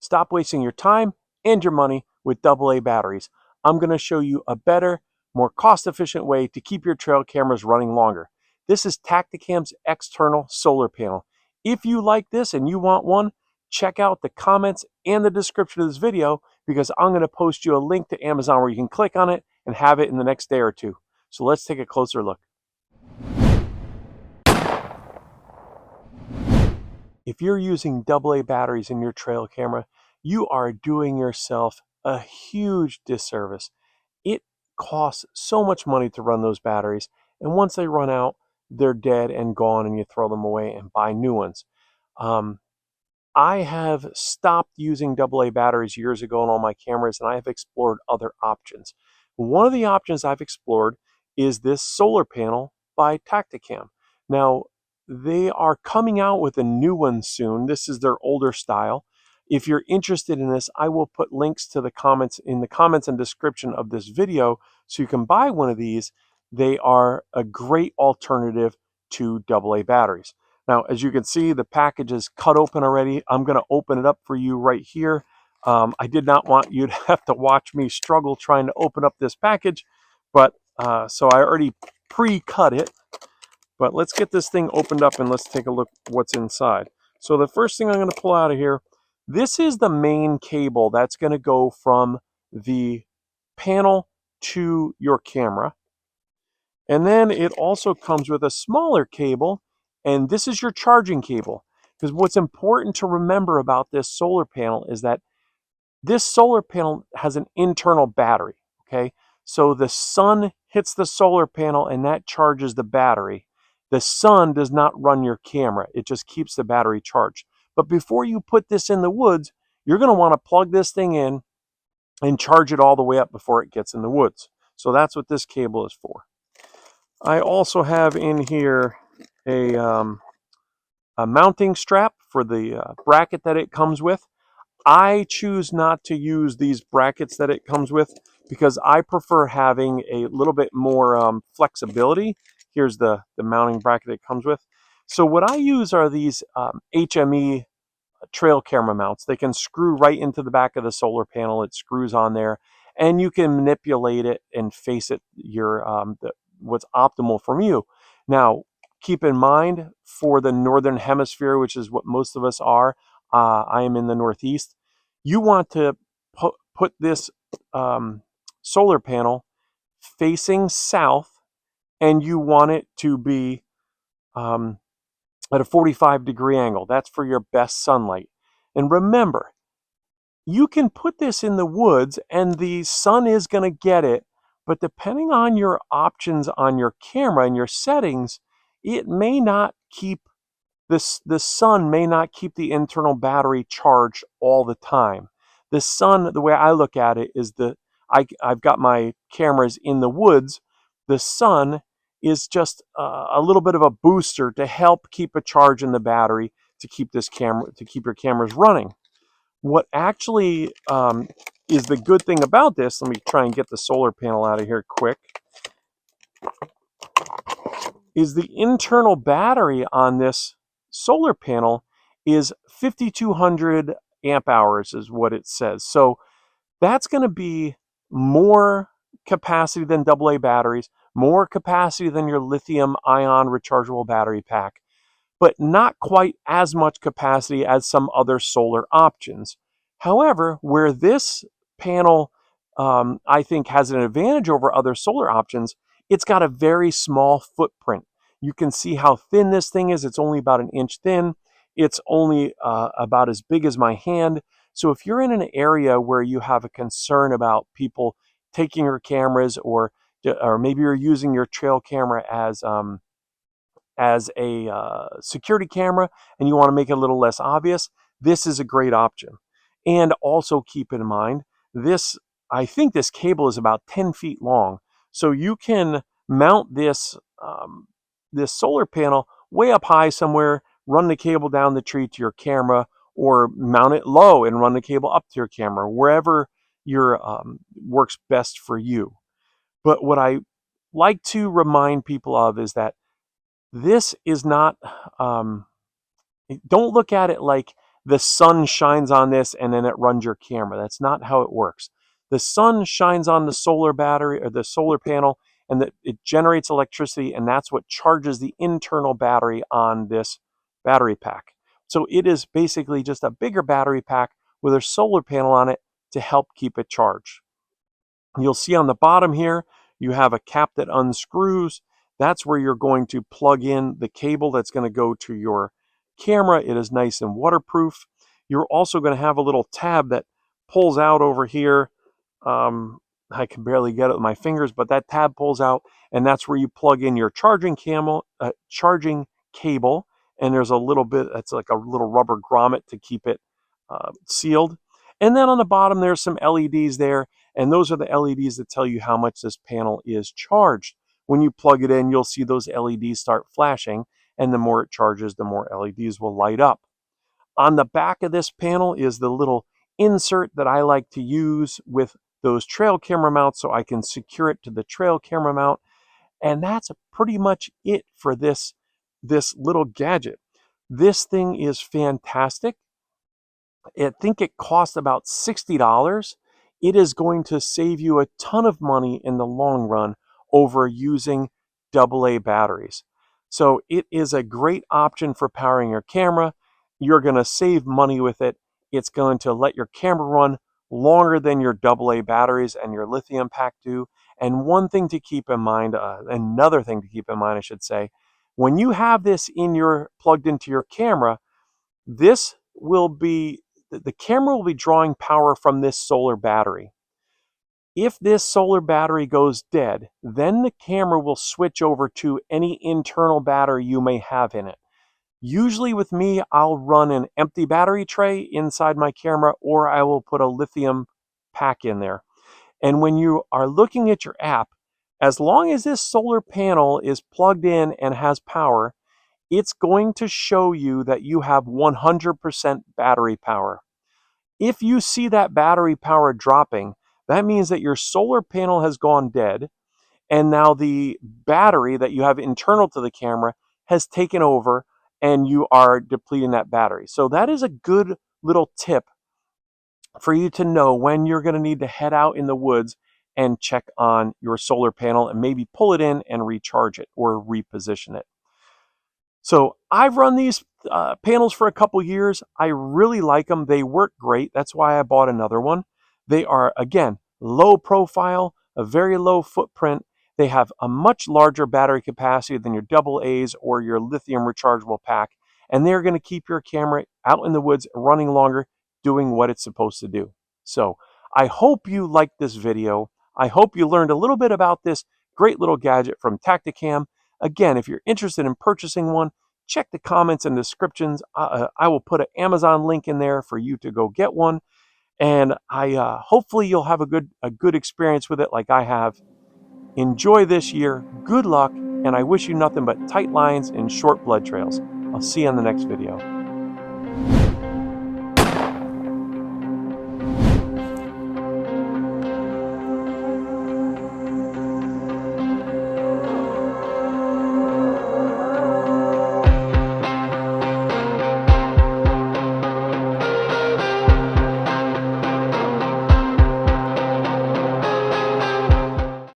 Stop wasting your time and your money with AA batteries. I'm going to show you a better, more cost-efficient way to keep your trail cameras running longer. This is Tactacam's external solar panel. If you like this and you want one, check out the comments and the description of this video, because I'm going to post you a link to Amazon where you can click on it and have it in the next day or two. So let's take a closer look. If you're using AA batteries in your trail camera, you are doing yourself a huge disservice. It costs so much money to run those batteries, and once they run out, they're dead and gone, and you throw them away and buy new ones. I have stopped using AA batteries years ago on all my cameras, and I have explored other options. One of the options I've explored is this solar panel by Tactacam. Now, they are coming out with a new one soon. This is their older style. If you're interested in this, I will put links to the comments in the comments and description of this video so you can buy one of these. They are a great alternative to AA batteries. Now, as you can see, the package is cut open already. I'm going to open it up for you right here. I did not want you to have to watch me struggle trying to open up this package, but so I already pre-cut it. But let's get this thing opened up and let's take a look what's inside. So the first thing I'm going to pull out of here, this is the main cable that's going to go from the panel to your camera. And then it also comes with a smaller cable, and this is your charging cable. Because what's important to remember about this solar panel is that this solar panel has an internal battery, okay? So the sun hits the solar panel and that charges the battery. The sun does not run your camera. It just keeps the battery charged. But before you put this in the woods, you're going to want to plug this thing in and charge it all the way up before it gets in the woods. So that's what this cable is for. I also have in here a mounting strap for the bracket that it comes with. I choose not to use these brackets that it comes with because I prefer having a little bit more flexibility. Here's the mounting bracket it comes with. So what I use are these HME trail camera mounts. They can screw right into the back of the solar panel. It screws on there, and you can manipulate it and face it what's optimal from you. Now, keep in mind, for the northern hemisphere, which is what most of us are, I am in the Northeast, you want to put this solar panel facing south, and you want it to be at a 45-degree angle. That's for your best sunlight. And remember, you can put this in the woods and the sun is going to get it, but depending on your options on your camera and your settings, it may not keep the sun may not keep the internal battery charged all the time. The sun, the way I look at it is I've got my cameras in the woods. The sun is just a little bit of a booster to help keep a charge in the battery to keep your cameras running. What actually is the good thing about this, let me try and get the solar panel out of here quick, is the internal battery on this solar panel is 5,200 amp hours is what it says. So that's going to be more capacity than AA batteries, more capacity than your lithium ion rechargeable battery pack, but not quite as much capacity as some other solar options. However, where this panel I think has an advantage over other solar options, it's got a very small footprint. You can see how thin this thing is. It's only about an inch thin. It's only about as big as my hand. So if you're in an area where you have a concern about people taking your cameras, or maybe you're using your trail camera as a security camera and you want to make it a little less obvious, this is a great option. And also keep in mind, I think this cable is about 10 feet long. So you can mount this solar panel way up high somewhere, run the cable down the tree to your camera, or mount it low and run the cable up to your camera, wherever works best for you. But what I like to remind people of is that this is not, don't look at it like the sun shines on this and then it runs your camera. That's not how it works. The sun shines on the solar battery or the solar panel, and it generates electricity, and that's what charges the internal battery on this battery pack. So it is basically just a bigger battery pack with a solar panel on it to help keep it charged. You'll see on the bottom here, you have a cap that unscrews. That's where you're going to plug in the cable that's going to go to your camera. It is nice and waterproof. You're also going to have a little tab that pulls out over here. I can barely get it with my fingers, but that tab pulls out, and that's where you plug in your charging cable. And there's a little bit, that's like a little rubber grommet to keep it sealed. And then on the bottom, there's some LEDs there, and those are the LEDs that tell you how much this panel is charged. When you plug it in, you'll see those LEDs start flashing, and the more it charges, the more LEDs will light up. On the back of this panel is the little insert that I like to use with those trail camera mounts so I can secure it to the trail camera mount. And that's pretty much it for this little gadget. This thing is fantastic. I think it costs about $60. It is going to save you a ton of money in the long run over using AA batteries. So it is a great option for powering your camera. You're going to save money with it. It's going to let your camera run longer than your AA batteries and your lithium pack do. And one thing to keep in mind, another thing to keep in mind, I should say, when you have this plugged into your camera, this will be the camera will be drawing power from this solar battery. If this solar battery goes dead, then the camera will switch over to any internal battery you may have in it. Usually with me, I'll run an empty battery tray inside my camera, or I will put a lithium pack in there. And when you are looking at your app, as long as this solar panel is plugged in and has power, it's going to show you that you have 100% battery power. If you see that battery power dropping, that means that your solar panel has gone dead, and now the battery that you have internal to the camera has taken over, and you are depleting that battery. So that is a good little tip for you to know when you're going to need to head out in the woods and check on your solar panel and maybe pull it in and recharge it or reposition it. So I've run these panels for a couple years. I really like them. They work great. That's why I bought another one. They are, again, low profile, a very low footprint. They have a much larger battery capacity than your AA's or your lithium rechargeable pack. And they're going to keep your camera out in the woods running longer, doing what it's supposed to do. So I hope you liked this video. I hope you learned a little bit about this great little gadget from Tactacam. Again, if you're interested in purchasing one, check the comments and descriptions. I will put an Amazon link in there for you to go get one. And hopefully you'll have a good experience with it like I have. Enjoy this year. Good luck. And I wish you nothing but tight lines and short blood trails. I'll see you on the next video.